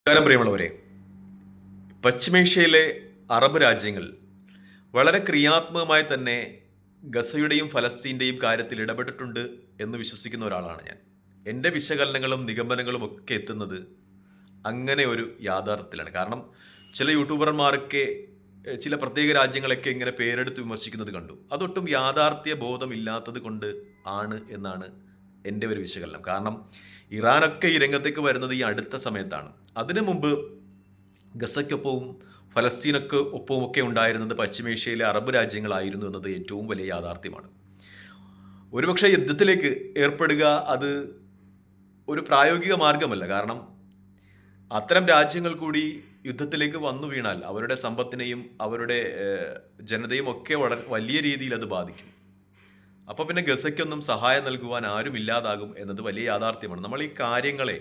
നമസ്കാരം പ്രിയമുള്ളവരെ. പശ്ചിമേഷ്യയിലെ അറബ് രാജ്യങ്ങൾ വളരെ ക്രിയാത്മകമായി തന്നെ ഗസയുടെയും ഫലസ്തീൻ്റെയും കാര്യത്തിൽ ഇടപെട്ടിട്ടുണ്ട് എന്ന് വിശ്വസിക്കുന്ന ഒരാളാണ് ഞാൻ. എൻ്റെ വിശകലനങ്ങളും നിഗമനങ്ങളും ഒക്കെ എത്തുന്നത് അങ്ങനെ ഒരു യാഥാർത്ഥ്യത്തിലാണ്. കാരണം ചില യൂട്യൂബർമാരൊക്കെ ചില പ്രത്യേക രാജ്യങ്ങളൊക്കെ ഇങ്ങനെ പേരെടുത്ത് വിമർശിക്കുന്നത് കണ്ടു. അതൊട്ടും യാഥാർത്ഥ്യ ബോധമില്ലാത്തത് കൊണ്ട് ആണ് എന്നാണ് എൻ്റെ ഒരു വിശകലനം. കാരണം ഇറാനൊക്കെ ഈ രംഗത്തേക്ക് വരുന്നത് ഈ അടുത്ത സമയത്താണ്. അതിനു മുമ്പ് ഗസയ്ക്കൊപ്പവും ഫലസ്തീനൊക്കെ ഒപ്പവും ഒക്കെ ഉണ്ടായിരുന്നത് പശ്ചിമേഷ്യയിലെ അറബ് രാജ്യങ്ങളായിരുന്നു എന്നത് ഏറ്റവും വലിയ യാഥാർത്ഥ്യമാണ്. ഒരുപക്ഷെ യുദ്ധത്തിലേക്ക് ഏർപ്പെടുക അത് ഒരു പ്രായോഗിക മാർഗമല്ല. കാരണം അത്തരം രാജ്യങ്ങൾ കൂടി യുദ്ധത്തിലേക്ക് വന്നു വീണാൽ അവരുടെ സമ്പത്തിനെയും അവരുടെ ജനതയും ഒക്കെ വളരെ വലിയ രീതിയിൽ അത് ബാധിക്കും. അപ്പോൾ പിന്നെ ഗസയ്ക്കൊന്നും സഹായം നൽകുവാൻ ആരും ഇല്ലാതാകും എന്നത് വലിയ യാഥാർത്ഥ്യമാണ്. നമ്മൾ ഈ കാര്യങ്ങളെ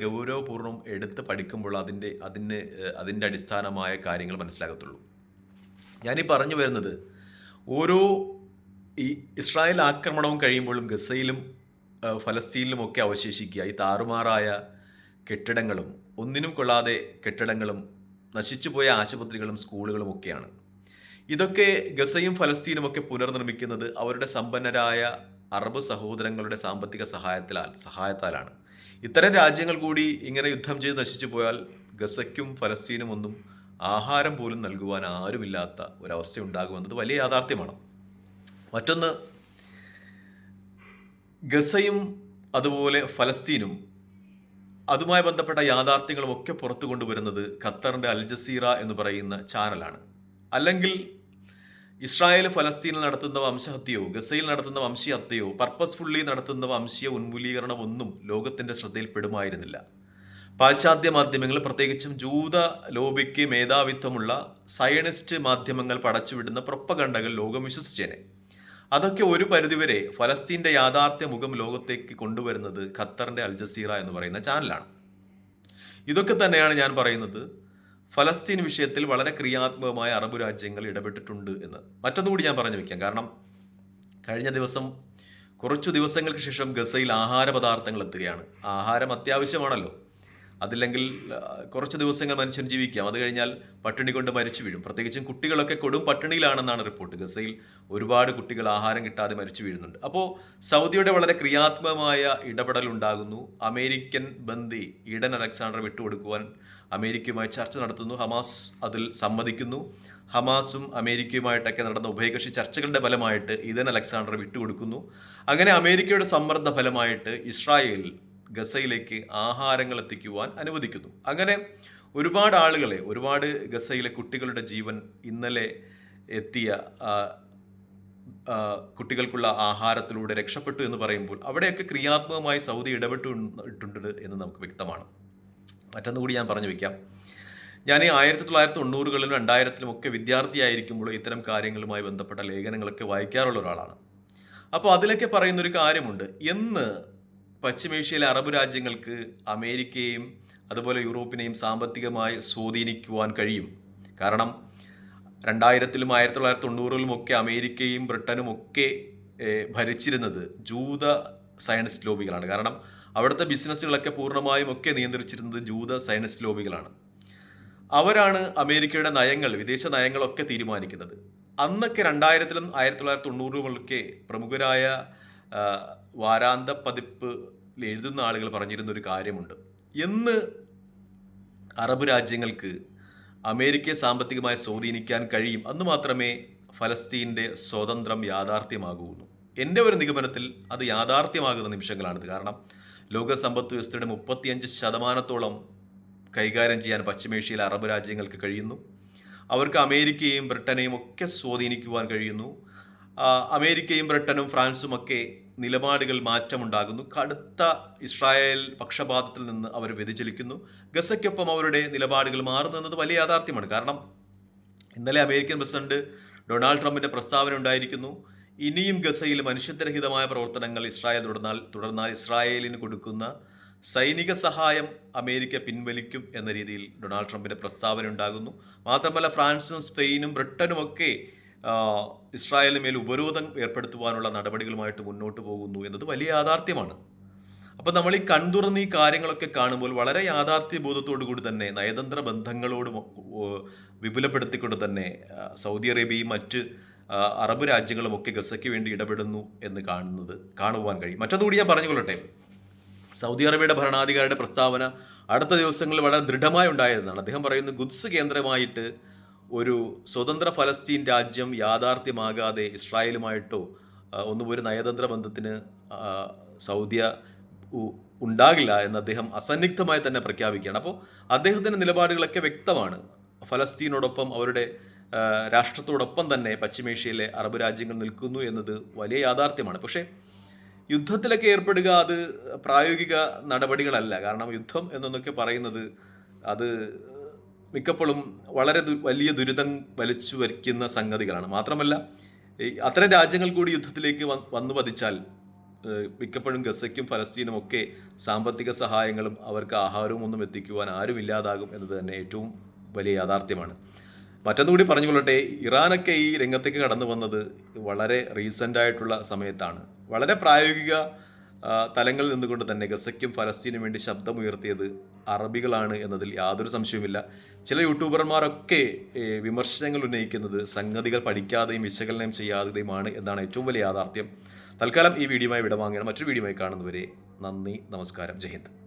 ഗൗരവപൂർവ്വം എടുത്ത് പഠിക്കുമ്പോൾ അതിൻ്റെ അടിസ്ഥാനമായ കാര്യങ്ങൾ മനസ്സിലാകത്തുള്ളൂ. ഞാനീ പറഞ്ഞു വരുന്നത്, ഓരോ ഈ ഇസ്രായേൽ ആക്രമണവും കഴിയുമ്പോഴും ഗസയിലും ഫലസ്തീനിലും ഒക്കെ അവശേഷിക്കുക ഈ താറുമാറായ കെട്ടിടങ്ങളും ഒന്നിനും കൊള്ളാതെ കെട്ടിടങ്ങളും നശിച്ചുപോയ ആശുപത്രികളും സ്കൂളുകളും ഒക്കെയാണ്. ഇതൊക്കെ ഗസയും ഫലസ്തീനും ഒക്കെ പുനർനിർമ്മിക്കുന്നത് അവരുടെ സമ്പന്നരായ അറബ് സഹോദരങ്ങളുടെ സാമ്പത്തിക സഹായത്താലാണ്. ഇത്തരം രാജ്യങ്ങൾ കൂടി ഇങ്ങനെ യുദ്ധം ചെയ്ത് നശിച്ചു പോയാൽ ഗസയ്ക്കും ഫലസ്തീനും ഒന്നും ആഹാരം പോലും നൽകുവാൻ ആരുമില്ലാത്ത ഒരവസ്ഥ ഉണ്ടാകുമെന്നത് വലിയ യാഥാർത്ഥ്യമാണ്. മറ്റൊന്ന്, ഗസയും അതുപോലെ ഫലസ്തീനും അതുമായി ബന്ധപ്പെട്ട യാഥാർത്ഥ്യങ്ങളും ഒക്കെ പുറത്തു കൊണ്ടുവരുന്നത് ഖത്തറിന്റെ അൽ ജസീറ എന്ന് പറയുന്ന ചാനലാണ്. അല്ലെങ്കിൽ ഇസ്രായേൽ ഫലസ്തീനിൽ നടത്തുന്ന വംശഹത്യയോ ഗസയിൽ നടത്തുന്ന വംശീയഹത്യയോ പർപ്പസ്ഫുള്ളി നടത്തുന്ന വംശീയ ഉന്മൂലീകരണം ഒന്നും ലോകത്തിന്റെ ശ്രദ്ധയിൽപ്പെടുമായിരുന്നില്ല. പാശ്ചാത്യ മാധ്യമങ്ങൾ, പ്രത്യേകിച്ചും ജൂത ലോബിക്ക് മേധാവിത്വമുള്ള സയനിസ്റ്റ് മാധ്യമങ്ങൾ പടച്ചുവിടുന്ന പ്രൊപ്പഗണ്ടകൾ ലോകം വിശ്വസിച്ചേനെ. അതൊക്കെ ഒരു പരിധിവരെ ഫലസ്തീന്റെ യാഥാർത്ഥ്യ മുഖം ലോകത്തേക്ക് കൊണ്ടുവരുന്നത് ഖത്തറിന്റെ അൽ ജസീറ എന്ന് പറയുന്ന ചാനലാണ്. ഇതൊക്കെ തന്നെയാണ് ഞാൻ പറയുന്നത്, ഫലസ്തീൻ വിഷയത്തിൽ വളരെ ക്രിയാത്മകമായ അറബ് രാജ്യങ്ങൾ ഇടപെട്ടിട്ടുണ്ട് എന്ന്. മറ്റൊന്നുകൂടി ഞാൻ പറഞ്ഞു വെക്കാം. കാരണം കഴിഞ്ഞ ദിവസം കുറച്ചു ദിവസങ്ങൾക്ക് ശേഷം ഗസയിൽ ആഹാര പദാർത്ഥങ്ങൾ എത്തുകയാണ്. ആഹാരം അത്യാവശ്യമാണല്ലോ. അതില്ലെങ്കിൽ കുറച്ച് ദിവസങ്ങൾ മനുഷ്യൻ ജീവിക്കാം, അത് കഴിഞ്ഞാൽ പട്ടിണി കൊണ്ട് മരിച്ചു വീഴും. പ്രത്യേകിച്ചും കുട്ടികളൊക്കെ കൊടും പട്ടിണിയിലാണെന്നാണ് റിപ്പോർട്ട്. ഗസയിൽ ഒരുപാട് കുട്ടികൾ ആഹാരം കിട്ടാതെ മരിച്ചു വീഴുന്നുണ്ട്. അപ്പോൾ സൗദിയുടെ വളരെ ക്രിയാത്മകമായ ഇടപെടൽ ഉണ്ടാകുന്നു. അമേരിക്കൻ ബന്ദി ഈഡൻ അലക്സാണ്ടർ വിട്ടുകൊടുക്കുവാൻ അമേരിക്കയുമായി ചർച്ച നടത്തുന്നു. ഹമാസ് അതിൽ സമ്മതിക്കുന്നു. ഹമാസും അമേരിക്കയുമായിട്ടൊക്കെ നടന്ന ഉഭയകക്ഷി ചർച്ചകളുടെ ഫലമായിട്ട് ഈഡൻ അലക്സാണ്ടർ വിട്ടുകൊടുക്കുന്നു. അങ്ങനെ അമേരിക്കയുടെ സമ്മർദ്ദ ഫലമായിട്ട് ഇസ്രായേൽ ഗസയിലേക്ക് ആഹാരങ്ങൾ എത്തിക്കുവാൻ അനുവദിക്കുന്നു. അങ്ങനെ ഒരുപാട് ഗസയിലെ കുട്ടികളുടെ ജീവൻ ഇന്നലെ എത്തിയ കുട്ടികൾക്കുള്ള ആഹാരത്തിലൂടെ രക്ഷപ്പെട്ടു എന്ന് പറയുമ്പോൾ അവിടെയൊക്കെ ക്രിയാത്മകമായി സൗദി ഇടപെട്ടിട്ടുണ്ട് എന്ന് നമുക്ക് വ്യക്തമാണ്. മറ്റൊന്നുകൂടി ഞാൻ പറഞ്ഞു വെക്കാം. ഞാൻ ഈ 1990കളിലും 2000ലും ഒക്കെ വിദ്യാർത്ഥിയായിരിക്കുമ്പോൾ ഇത്തരം കാര്യങ്ങളുമായി ബന്ധപ്പെട്ട ലേഖനങ്ങളൊക്കെ വായിക്കാറുള്ള ഒരാളാണ്. അപ്പോൾ അതിലൊക്കെ പറയുന്നൊരു കാര്യമുണ്ട്, എന്ന് പശ്ചിമേഷ്യയിലെ അറബ് രാജ്യങ്ങൾക്ക് അമേരിക്കയെയും അതുപോലെ യൂറോപ്പിനെയും സാമ്പത്തികമായി സ്വാധീനിക്കുവാൻ കഴിയും. കാരണം 2000ലും 1990ലും ഒക്കെ അമേരിക്കയും ബ്രിട്ടനും ഒക്കെ ഭരിച്ചിരുന്നത് ജൂത സയനിസ്റ്റ് ലോബികളാണ്. കാരണം അവിടുത്തെ ബിസിനസ്സുകളൊക്കെ പൂർണ്ണമായും ഒക്കെ നിയന്ത്രിച്ചിരുന്നത് ജൂത സയനിസ്റ്റ് ലോബികളാണ്. അവരാണ് അമേരിക്കയുടെ നയങ്ങൾ, വിദേശ നയങ്ങളൊക്കെ തീരുമാനിക്കുന്നത്. അന്നൊക്കെ 2000ലും 1990ലുമൊക്കെ പ്രമുഖരായ വാരാന്ത പതിപ്പിൽ എഴുതുന്ന ആളുകൾ പറഞ്ഞിരുന്ന ഒരു കാര്യമുണ്ട്, എന്ന് അറബ് രാജ്യങ്ങൾക്ക് അമേരിക്കയെ സാമ്പത്തികമായി സ്വാധീനിക്കാൻ കഴിയും, അന്ന് മാത്രമേ ഫലസ്തീൻ്റെ സ്വാതന്ത്ര്യം യാഥാർത്ഥ്യമാകുന്നു. എൻ്റെ ഒരു നിഗമനത്തിൽ അത് യാഥാർത്ഥ്യമാകുന്ന നിമിഷങ്ങളാണിത്. കാരണം ലോക സമ്പദ് വ്യവസ്ഥയുടെ 35% കൈകാര്യം ചെയ്യാൻ പശ്ചിമേഷ്യയിലെ അറബ് രാജ്യങ്ങൾക്ക് കഴിയുന്നു. അവർക്ക് അമേരിക്കയെയും ബ്രിട്ടനെയും ഒക്കെ സ്വാധീനിക്കുവാൻ കഴിയുന്നു. അമേരിക്കയും ബ്രിട്ടനും ഫ്രാൻസും ഒക്കെ നിലപാടുകൾ മാറ്റമുണ്ടാകുന്നു. കടുത്ത ഇസ്രായേൽ പക്ഷപാതത്തിൽ നിന്ന് അവർ വ്യതിചലിക്കുന്നു. ഗസയ്ക്കൊപ്പം അവരുടെ നിലപാടുകൾ മാറുന്നു എന്നത് വലിയ യാഥാർത്ഥ്യമാണ്. കാരണം ഇന്നലെ അമേരിക്കൻ പ്രസിഡന്റ് ഡൊണാൾഡ് ട്രംപിന്റെ പ്രസ്താവന ഉണ്ടായിരിക്കുന്നു, ഇനിയും ഗസയിൽ മനുഷ്യത്വരഹിതമായ പ്രവർത്തനങ്ങൾ ഇസ്രായേൽ തുടർന്നാൽ ഇസ്രായേലിന് കൊടുക്കുന്ന സൈനിക സഹായം അമേരിക്ക പിൻവലിക്കും എന്ന രീതിയിൽ ഡൊണാൾഡ് ട്രംപിന്റെ പ്രസ്താവന ഉണ്ടാകുന്നു. മാത്രമല്ല ഫ്രാൻസും സ്പെയിനും ബ്രിട്ടനുമൊക്കെ ഇസ്രായേലിന് മേൽ ഉപരോധം ഏർപ്പെടുത്തുവാനുള്ള നടപടികളുമായിട്ട് മുന്നോട്ട് പോകുന്നു എന്നത് വലിയ യാഥാർത്ഥ്യമാണ്. അപ്പോൾ നമ്മൾ ഈ കൺതുറന്ന് ഈ കാര്യങ്ങളൊക്കെ കാണുമ്പോൾ വളരെ യാഥാർത്ഥ്യ ബോധത്തോടു കൂടി തന്നെ നയതന്ത്ര ബന്ധങ്ങളോട് വിപുലപ്പെടുത്തിക്കൊണ്ട് തന്നെ സൗദി അറേബ്യയും മറ്റ് അറബ് രാജ്യങ്ങളും ഒക്കെ ഗസയ്ക്ക് വേണ്ടി ഇടപെടുന്നു എന്ന് കാണുവാൻ കഴിയും. മറ്റൊന്നുകൂടി ഞാൻ പറഞ്ഞുകൊള്ളട്ടെ. സൗദി അറേബ്യയുടെ ഭരണാധികാരിയുടെ പ്രസ്താവന അടുത്ത ദിവസങ്ങളിൽ വളരെ ദൃഢമായി ഉണ്ടായതാണ്. അദ്ദേഹം പറയുന്നു, ഖുദ്സ് കേന്ദ്രമായിട്ട് ഒരു സ്വതന്ത്ര ഫലസ്തീൻ രാജ്യം യാഥാർത്ഥ്യമാകാതെ ഇസ്രായേലുമായിട്ടോ ഒന്നുപോലെ നയതന്ത്ര ബന്ധത്തിന് സൗദി ഉണ്ടാകില്ല എന്ന് അദ്ദേഹം അസന്നിഗ്ധമായി തന്നെ പ്രഖ്യാപിക്കുകയാണ്. അപ്പോൾ അദ്ദേഹത്തിൻ്റെ നിലപാടുകളൊക്കെ വ്യക്തമാണ്. ഫലസ്തീനോടൊപ്പം അവരുടെ രാഷ്ട്രത്തോടൊപ്പം തന്നെ പശ്ചിമേഷ്യയിലെ അറബ് രാജ്യങ്ങൾ നിൽക്കുന്നു എന്നത് വലിയ യാഥാർത്ഥ്യമാണ്. പക്ഷേ യുദ്ധത്തിലൊക്കെ ഏർപ്പെടുക അത് പ്രായോഗിക നടപടികളല്ല. കാരണം യുദ്ധം എന്നൊക്കെ പറയുന്നത് അത് മിക്കപ്പോഴും വളരെ വലിയ ദുരിതം വലിച്ചു വരിക്കുന്ന സംഗതികളാണ്. മാത്രമല്ല അത്തരം രാജ്യങ്ങൾ കൂടി യുദ്ധത്തിലേക്ക് വന്നു പതിച്ചാൽ മിക്കപ്പോഴും ഗസയ്ക്കും ഫലസ്തീനും ഒക്കെ സാമ്പത്തിക സഹായങ്ങളും അവർക്ക് ആഹാരവും ഒന്നും എത്തിക്കുവാൻ ആരും ഇല്ലാതാകും എന്നത് തന്നെ ഏറ്റവും വലിയ യാഥാർത്ഥ്യമാണ്. മറ്റൊന്നുകൂടി പറഞ്ഞുകൊള്ളട്ടെ, ഇറാനൊക്കെ ഈ രംഗത്തേക്ക് കടന്നു വന്നത് വളരെ റീസെൻ്റ് ആയിട്ടുള്ള സമയത്താണ്. വളരെ പ്രായോഗിക തലങ്ങളിൽ നിന്നുകൊണ്ട് തന്നെ ഗസയ്ക്കും ഫലസ്തീനും വേണ്ടി ശബ്ദമുയർത്തിയത് അറബികളാണ് എന്നതിൽ യാതൊരു സംശയവുമില്ല. ചില യൂട്യൂബർമാരൊക്കെ വിമർശനങ്ങൾ ഉന്നയിക്കുന്നത് സംഗതികൾ പഠിക്കാതെയും വിശകലനം ചെയ്യാതെയുമാണ് എന്നാണ് ഏറ്റവും വലിയ യാഥാർത്ഥ്യം. തൽക്കാലം ഈ വീഡിയോയുമായി വിടവാങ്ങണം. മറ്റൊരു വീഡിയോയുമായി കാണുന്നവരെ നന്ദി, നമസ്കാരം, ജയ് ഹിന്ദ്.